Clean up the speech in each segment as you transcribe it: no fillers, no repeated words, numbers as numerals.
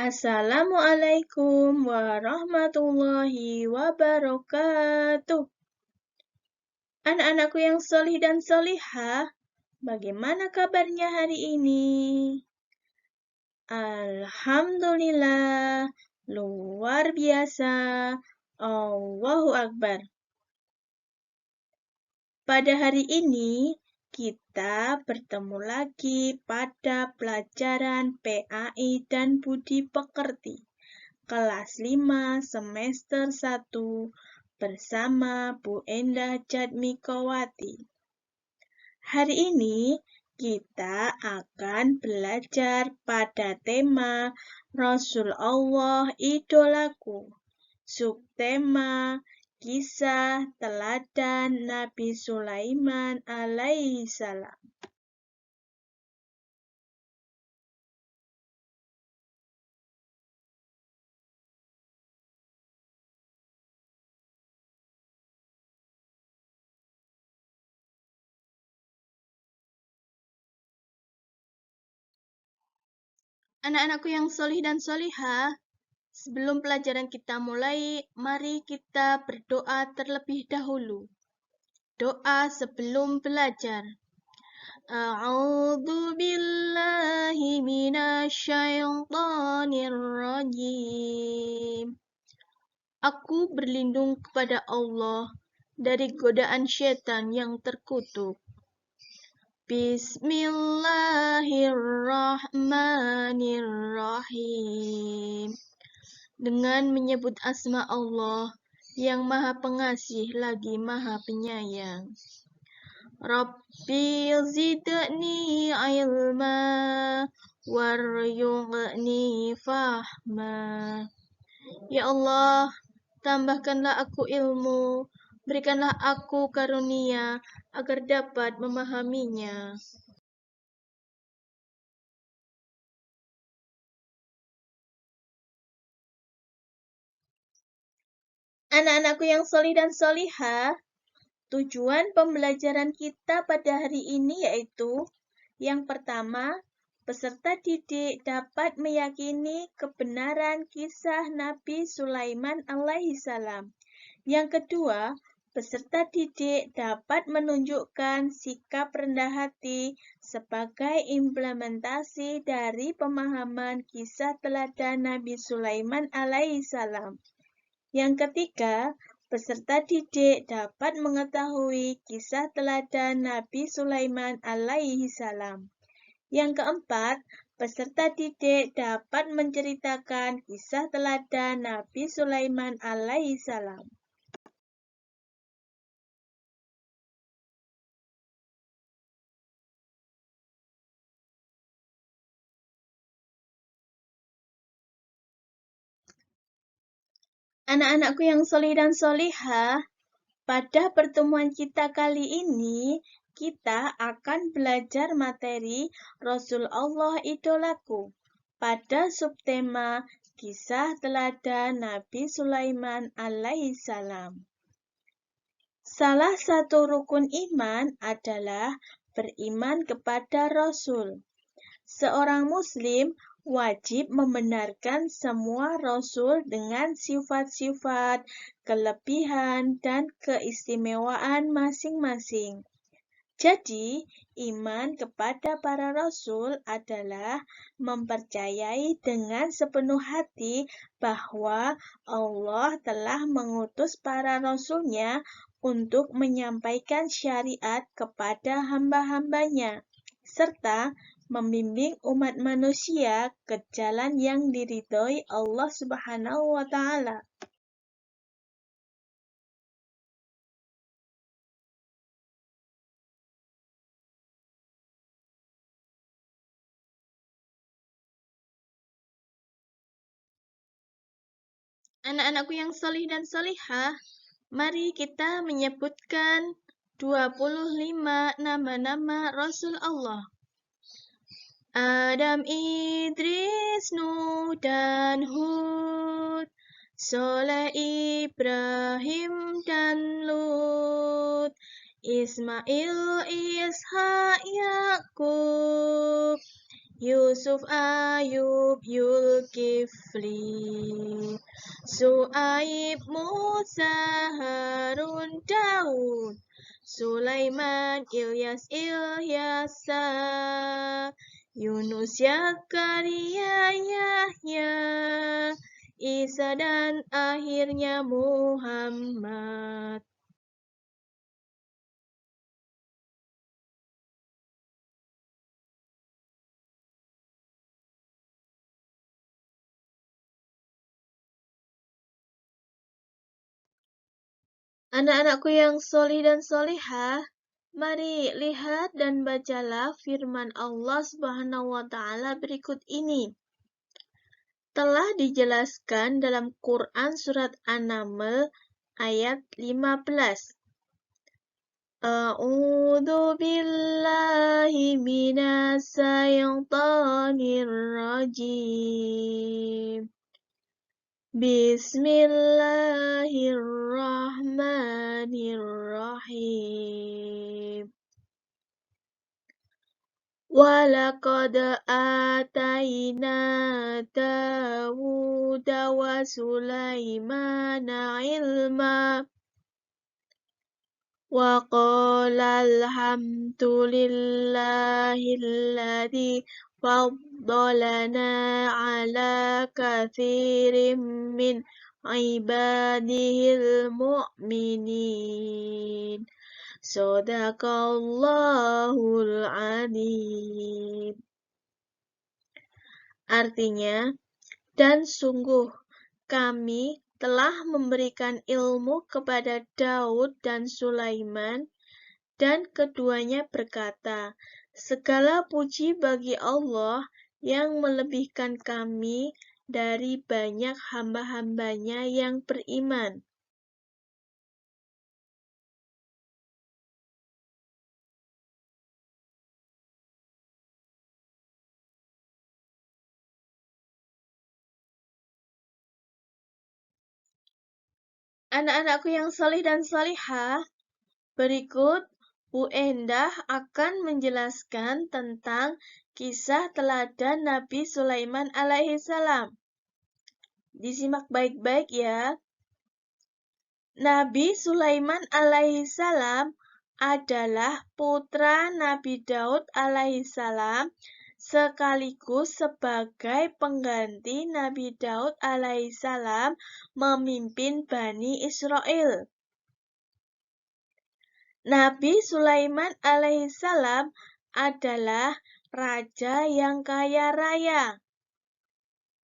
Assalamualaikum warahmatullahi wabarakatuh. Anak-anakku yang solih dan solihah, bagaimana kabarnya hari ini? Alhamdulillah, luar biasa. Allahu Akbar. Pada hari ini, kita bertemu lagi pada pelajaran PAI dan Budi Pekerti. Kelas 5 semester 1 bersama Bu Endah Jatmikowati. Hari ini kita akan belajar pada tema Rasulullah Idolaku. Subtema Kisah Teladan Nabi Sulaiman alaihissalam. Anak-anakku yang solih dan solihah, sebelum pelajaran kita mulai, mari kita berdoa terlebih dahulu. Doa sebelum belajar. A'udzu billahi minasyaitonir rajim. Aku berlindung kepada Allah dari godaan syaitan yang terkutuk. Bismillahirrahmanirrahim. Dengan menyebut asma Allah yang Maha Pengasih lagi Maha Penyayang. Rabbi zidni ilma warzuqni fahma. Ya Allah, tambahkanlah aku ilmu, berikanlah aku karunia agar dapat memahaminya. Anak-anakku yang solih dan solihah, tujuan pembelajaran kita pada hari ini yaitu yang pertama, peserta didik dapat meyakini kebenaran kisah Nabi Sulaiman alaihissalam. Yang kedua, peserta didik dapat menunjukkan sikap rendah hati sebagai implementasi dari pemahaman kisah teladan Nabi Sulaiman alaihissalam. Yang ketiga, peserta didik dapat mengetahui kisah teladan Nabi Sulaiman alaihissalam. Yang keempat, peserta didik dapat menceritakan kisah teladan Nabi Sulaiman alaihissalam. Anak-anakku yang solih dan solihah, pada pertemuan kita kali ini, kita akan belajar materi Rasulullah Idolaku pada subtema Kisah Teladan Nabi Sulaiman alaihissalam. Salah satu rukun iman adalah beriman kepada Rasul. Seorang Muslim wajib membenarkan semua Rasul dengan sifat-sifat, kelebihan, dan keistimewaan masing-masing. Jadi, iman kepada para Rasul adalah mempercayai dengan sepenuh hati bahwa Allah telah mengutus para Rasul-Nya untuk menyampaikan syariat kepada hamba-hambanya, serta membimbing umat manusia ke jalan yang diridhoi Allah Subhanahu wa Ta'ala. Anak-anakku yang solih dan solihah, mari kita menyebutkan 25 nama-nama Rasul Allah. Adam, Idris, Nuh, dan Hud, Soleh, Ibrahim, dan Lut, Ismail, Ishak, Yakub, Yusuf, Ayub, Yulkifli, Su'aib, Musa, Harun, Daud, Sulaiman, Ilyas, Ilyasa, Yunus, Zakaria, Yahya, Isa, dan akhirnya Muhammad. Anak-anakku yang solih dan solihah, mari lihat dan bacalah firman Allah Subhanahu wa Ta'ala berikut ini. Telah dijelaskan dalam Quran Surat An-Naml ayat 15. A'udzu billahi minas syaitonir rajim. Bismillahirrahmanirrahim. Walaqad atayna Dawuda wa Sulaimana ilma. Wa qala alhamdulillahilladzi faddalana ala katsirin min ibadihil mu'minin. Shadaqallahul adzim. Artinya, dan sungguh kami telah memberikan ilmu kepada Daud dan Sulaiman, dan keduanya berkata, segala puji bagi Allah yang melebihkan kami dari banyak hamba-hambanya yang beriman. Anak-anakku yang solih dan solihah, berikut Bu Endah akan menjelaskan tentang kisah teladan Nabi Sulaiman alaihissalam. Disimak baik-baik ya. Nabi Sulaiman alaihissalam adalah putra Nabi Daud alaihissalam sekaligus sebagai pengganti Nabi Daud alaihissalam memimpin Bani Israel. Nabi Sulaiman alaihissalam adalah raja yang kaya raya.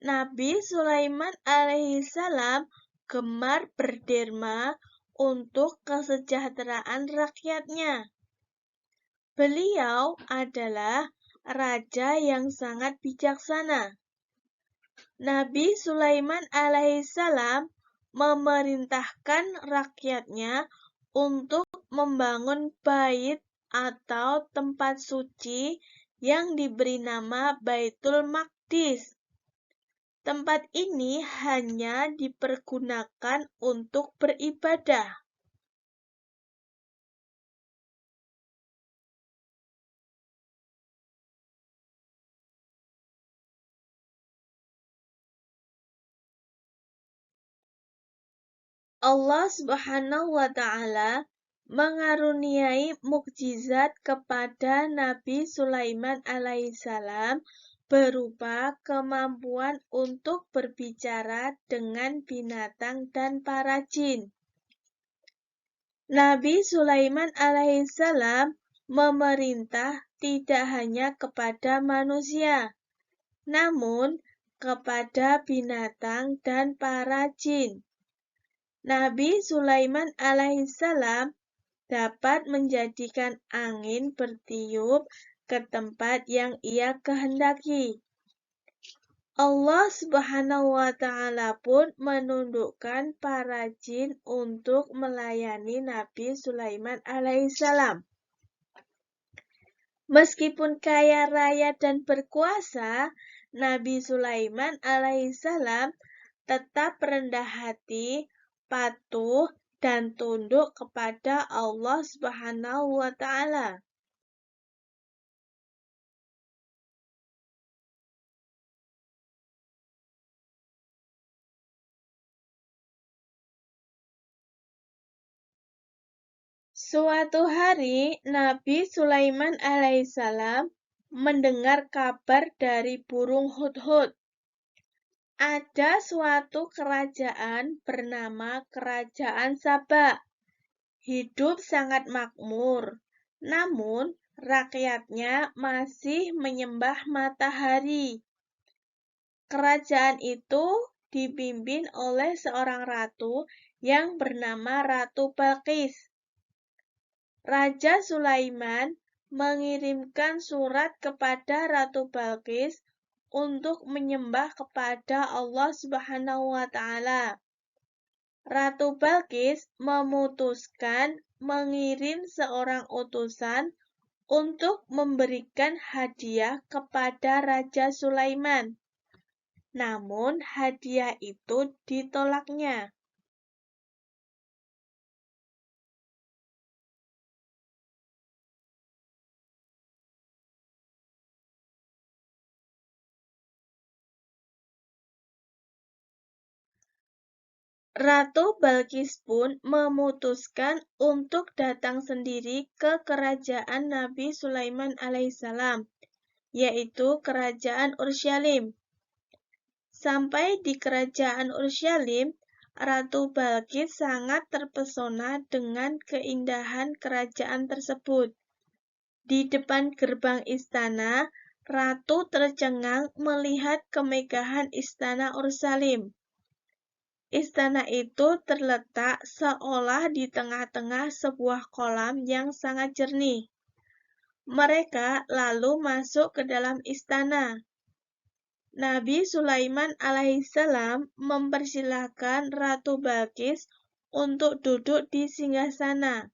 Nabi Sulaiman alaihissalam gemar berderma untuk kesejahteraan rakyatnya. Beliau adalah raja yang sangat bijaksana. Nabi Sulaiman alaihissalam memerintahkan rakyatnya untuk membangun bait atau tempat suci yang diberi nama Baitul Maqdis. Tempat ini hanya dipergunakan untuk beribadah. Allah Subhanahu wa Ta'ala mengaruniai mukjizat kepada Nabi Sulaiman alaihissalam berupa kemampuan untuk berbicara dengan binatang dan para jin. Nabi Sulaiman alaihissalam memerintah tidak hanya kepada manusia, namun kepada binatang dan para jin. Nabi Sulaiman alaihissalam dapat menjadikan angin bertiup ke tempat yang ia kehendaki. Allah Subhanahu wa Ta'ala pun menundukkan para jin untuk melayani Nabi Sulaiman alaihissalam. Meskipun kaya raya dan berkuasa, Nabi Sulaiman alaihissalam tetap rendah hati, patuh, dan tunduk kepada Allah Subhanahu wa Ta'ala. Suatu hari, Nabi Sulaiman alaihissalam mendengar kabar dari burung hudhud. Ada suatu kerajaan bernama Kerajaan Saba. Hidup sangat makmur, namun rakyatnya masih menyembah matahari. Kerajaan itu dipimpin oleh seorang ratu yang bernama Ratu Balqis. Raja Sulaiman mengirimkan surat kepada Ratu Balqis untuk menyembah kepada Allah Subhanahu wa Ta'ala. Ratu Balqis memutuskan mengirim seorang utusan untuk memberikan hadiah kepada Raja Sulaiman. Namun hadiah itu ditolaknya. Ratu Balqis pun memutuskan untuk datang sendiri ke kerajaan Nabi Sulaiman alaihissalam, yaitu kerajaan Ursyalim. Sampai di kerajaan Ursyalim, Ratu Balqis sangat terpesona dengan keindahan kerajaan tersebut. Di depan gerbang istana, Ratu tercengang melihat kemegahan istana Ursyalim. Istana itu terletak seolah di tengah-tengah sebuah kolam yang sangat jernih. Mereka lalu masuk ke dalam istana. Nabi Sulaiman alaihissalam mempersilahkan Ratu Balqis untuk duduk di singgasana.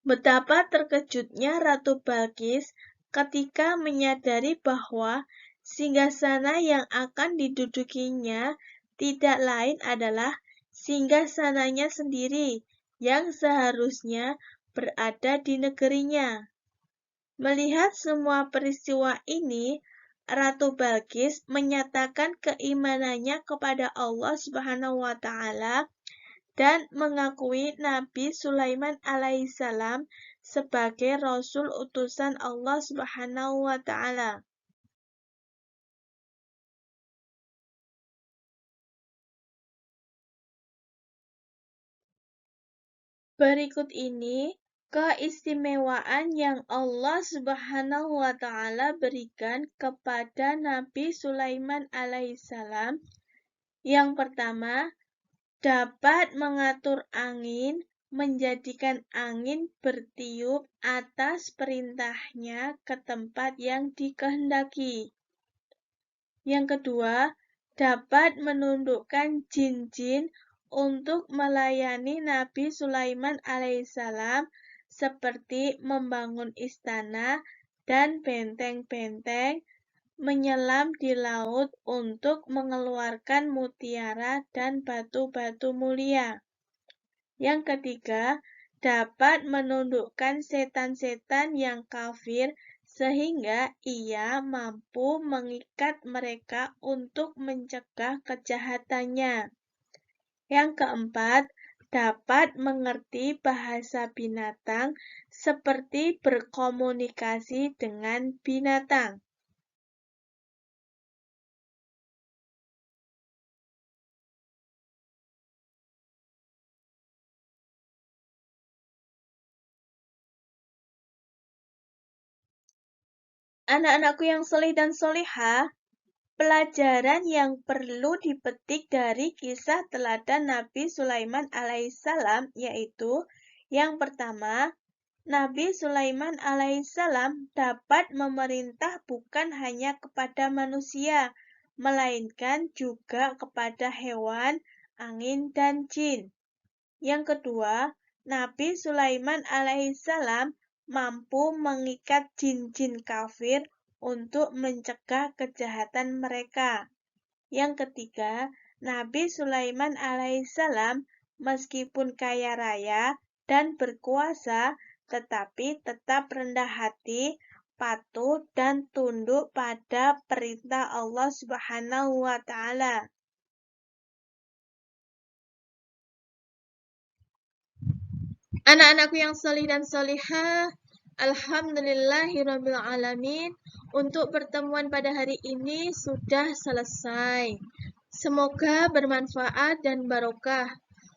Betapa terkejutnya Ratu Balqis ketika menyadari bahwa singgasana yang akan didudukinya tidak lain adalah singgasananya sendiri yang seharusnya berada di negerinya. Melihat semua peristiwa ini, Ratu Balqis menyatakan keimanannya kepada Allah Subhanahu wa Ta'ala dan mengakui Nabi Sulaiman alaihissalam sebagai rasul utusan Allah Subhanahu wa Ta'ala. Berikut ini keistimewaan yang Allah Subhanahu wa Ta'ala berikan kepada Nabi Sulaiman alaihissalam. Yang pertama, dapat mengatur angin, menjadikan angin bertiup atas perintahnya ke tempat yang dikehendaki. Yang kedua, dapat menundukkan jin-jin untuk melayani Nabi Sulaiman alaihissalam seperti membangun istana dan benteng-benteng, menyelam di laut untuk mengeluarkan mutiara dan batu-batu mulia. Yang ketiga, dapat menundukkan setan-setan yang kafir sehingga ia mampu mengikat mereka untuk mencegah kejahatannya. Yang keempat, dapat mengerti bahasa binatang seperti berkomunikasi dengan binatang. Anak-anakku yang soleh dan solehah, pelajaran yang perlu dipetik dari kisah teladan Nabi Sulaiman alaihissalam yaitu yang pertama, Nabi Sulaiman alaihissalam dapat memerintah bukan hanya kepada manusia, melainkan juga kepada hewan, angin, dan jin. Yang kedua, Nabi Sulaiman alaihissalam mampu mengikat jin-jin kafir untuk mencegah kejahatan mereka. Yang ketiga, Nabi Sulaiman alaihissalam meskipun kaya raya dan berkuasa, tetapi tetap rendah hati, patuh, dan tunduk pada perintah Allah Subhanahu wa Ta'ala. Anak-anakku yang solih dan solihah, alhamdulillahirabbil alamin. Untuk pertemuan pada hari ini sudah selesai. Semoga bermanfaat dan barokah.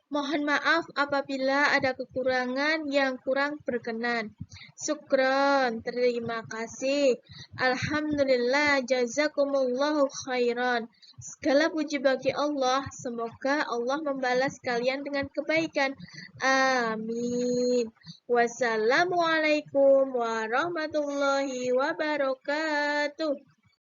Mohon maaf apabila ada kekurangan yang kurang berkenan. Syukron, terima kasih. Alhamdulillah, jazakumullahu khairan. Segala puji bagi Allah, semoga Allah membalas kalian dengan kebaikan. Amin. Wassalamualaikum warahmatullahi wabarakatuh.